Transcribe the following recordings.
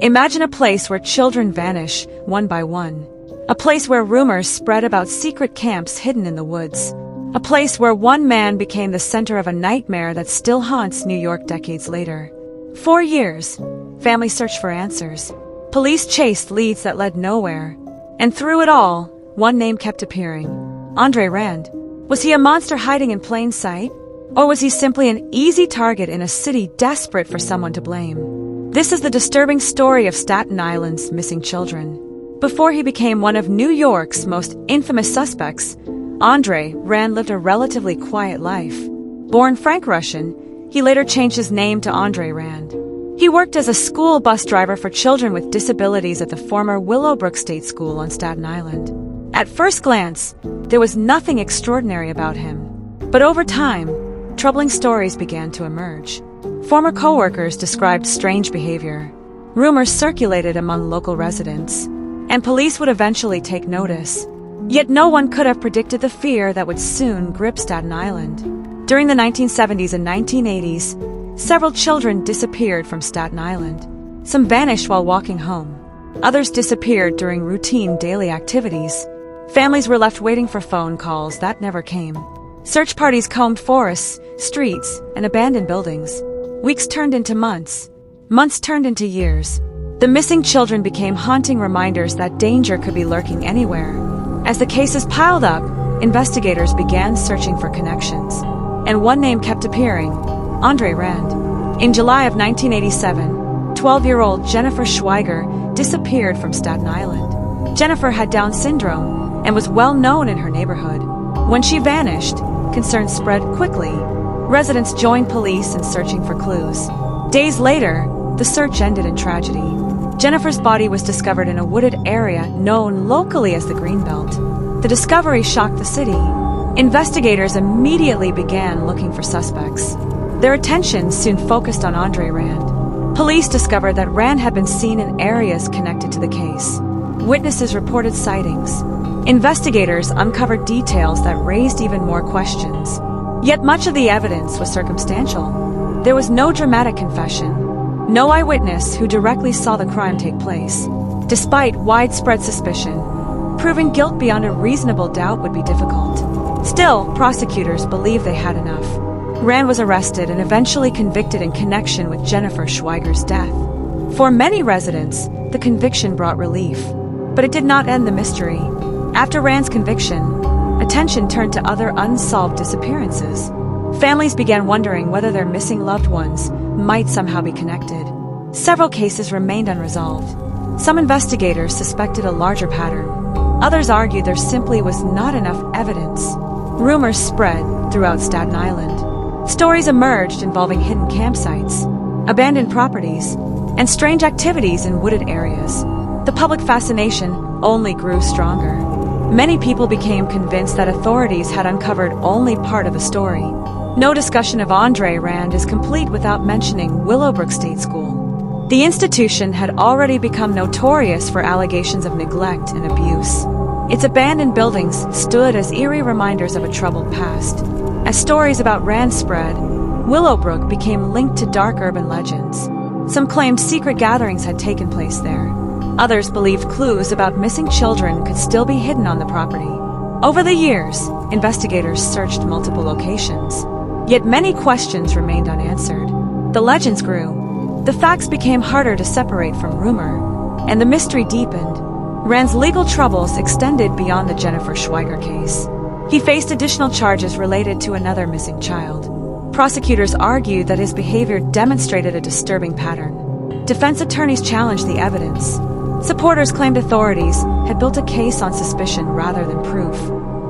Imagine a place where children vanish, one by one. A place where rumors spread about secret camps hidden in the woods. A place where one man became the center of a nightmare that still haunts New York decades later. 4 years. Families searched for answers. Police chased leads that led nowhere. And through it all, one name kept appearing. Andre Rand. Was he a monster hiding in plain sight? Or was he simply an easy target in a city desperate for someone to blame? This is the disturbing story of Staten Island's missing children. Before he became one of New York's most infamous suspects, Andre Rand lived a relatively quiet life. Born Frank Russian, he later changed his name to Andre Rand. He worked as a school bus driver for children with disabilities at the former Willowbrook State School on Staten Island. At first glance, there was nothing extraordinary about him. But over time, troubling stories began to emerge. Former co-workers described strange behavior. Rumors circulated among local residents, and police would eventually take notice. Yet no one could have predicted the fear that would soon grip Staten Island. During the 1970s and 1980s, several children disappeared from Staten Island. Some vanished while walking home. Others disappeared during routine daily activities. Families were left waiting for phone calls that never came. Search parties combed forests, streets, and abandoned buildings. Weeks turned into months. Months turned into years. The missing children became haunting reminders that danger could be lurking anywhere. As the cases piled up, investigators began searching for connections. And one name kept appearing: Andre Rand. In July of 1987, 12-year-old Jennifer Schweiger disappeared from Staten Island. Jennifer had Down syndrome and was well known in her neighborhood. When she vanished, concerns spread quickly. Residents joined police in searching for clues. Days later, the search ended in tragedy. Jennifer's body was discovered in a wooded area known locally as the Greenbelt. The discovery shocked the city. Investigators immediately began looking for suspects. Their attention soon focused on Andre Rand. Police discovered that Rand had been seen in areas connected to the case. Witnesses reported sightings. Investigators uncovered details that raised even more questions. Yet much of the evidence was circumstantial. There was no dramatic confession, no eyewitness who directly saw the crime take place. Despite widespread suspicion, proving guilt beyond a reasonable doubt would be difficult. Still, prosecutors believed they had enough. Rand was arrested and eventually convicted in connection with Jennifer Schweiger's death. For many residents, the conviction brought relief. But it did not end the mystery. After Rand's conviction, attention turned to other unsolved disappearances. Families began wondering whether their missing loved ones might somehow be connected. Several cases remained unresolved. Some investigators suspected a larger pattern. Others argued there simply was not enough evidence. Rumors spread throughout Staten Island. Stories emerged involving hidden campsites, abandoned properties, and strange activities in wooded areas. The public fascination only grew stronger. Many people became convinced that authorities had uncovered only part of the story. No discussion of Andre Rand is complete without mentioning Willowbrook State School. The institution had already become notorious for allegations of neglect and abuse. Its abandoned buildings stood as eerie reminders of a troubled past. As stories about Rand spread, Willowbrook became linked to dark urban legends. Some claimed secret gatherings had taken place there. Others believed clues about missing children could still be hidden on the property. Over the years, investigators searched multiple locations. Yet many questions remained unanswered. The legends grew. The facts became harder to separate from rumor. And the mystery deepened. Rand's legal troubles extended beyond the Jennifer Schweiger case. He faced additional charges related to another missing child. Prosecutors argued that his behavior demonstrated a disturbing pattern. Defense attorneys challenged the evidence. Supporters claimed authorities had built a case on suspicion rather than proof.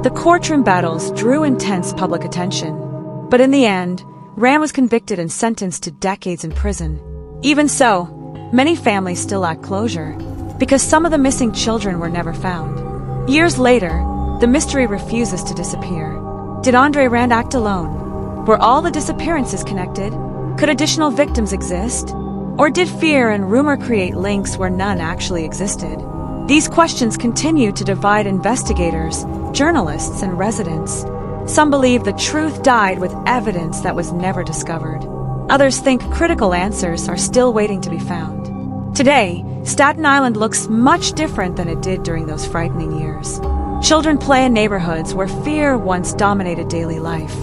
The courtroom battles drew intense public attention. But in the end, Rand was convicted and sentenced to decades in prison. Even so, many families still lack closure, because some of the missing children were never found. Years later, the mystery refuses to disappear. Did Andre Rand act alone? Were all the disappearances connected? Could additional victims exist? Or did fear and rumor create links where none actually existed? These questions continue to divide investigators, journalists, and residents. Some believe the truth died with evidence that was never discovered. Others think critical answers are still waiting to be found. Today, Staten Island looks much different than it did during those frightening years. Children play in neighborhoods where fear once dominated daily life.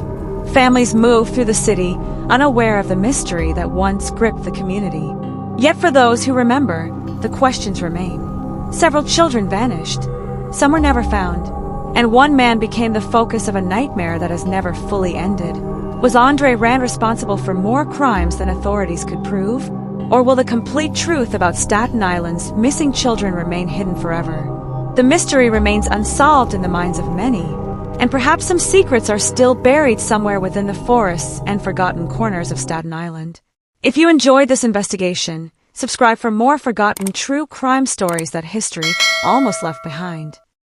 Families move through the city, unaware of the mystery that once gripped the community. Yet for those who remember, the questions remain. Several children vanished. Some were never found. And one man became the focus of a nightmare that has never fully ended. Was Andre Rand responsible for more crimes than authorities could prove? Or will the complete truth about Staten Island's missing children remain hidden forever? The mystery remains unsolved in the minds of many, and perhaps some secrets are still buried somewhere within the forests and forgotten corners of Staten Island. If you enjoyed this investigation, subscribe for more forgotten true crime stories that history almost left behind.